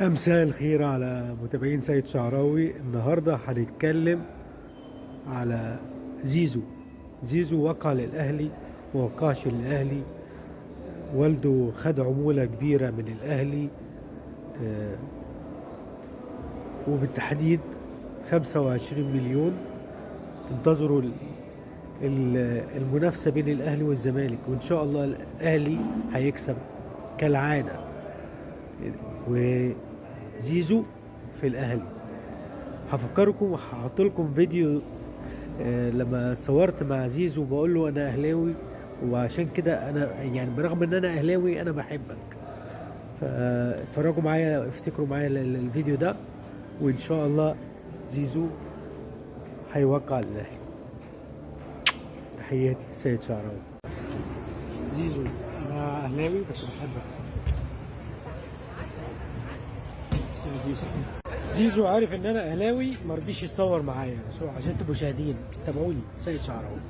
مساء الخير على متابعين سيد شعراوي. النهارده هنتكلم على زيزو. زيزو وقع للأهلي ووقعش للأهلي. والده خد عمولة كبيرة من الأهلي، وبالتحديد 25 مليون. انتظروا المنافسة بين الأهلي والزمالك، وإن شاء الله الأهلي هيكسب كالعادة، وزيزو في الأهلي. هفكركم وهحط لكم فيديو لما اتصورت مع زيزو بقول له أنا أهلاوي، وعشان كده أنا يعني برغم إن أنا أهلاوي أنا بحبك. فاتفرجوا معايا، افتكروا معايا الفيديو ده، وإن شاء الله زيزو هيوقع الأهلي. تحياتي سيد شعراوي. زيزو أنا أهلاوي بس بحبك يا زيزو. زيزو عارف ان انا اهلاوي، مرضيش يتصور معايا عشان تبقوا شاهدين. تابعوني سيد شعراوي.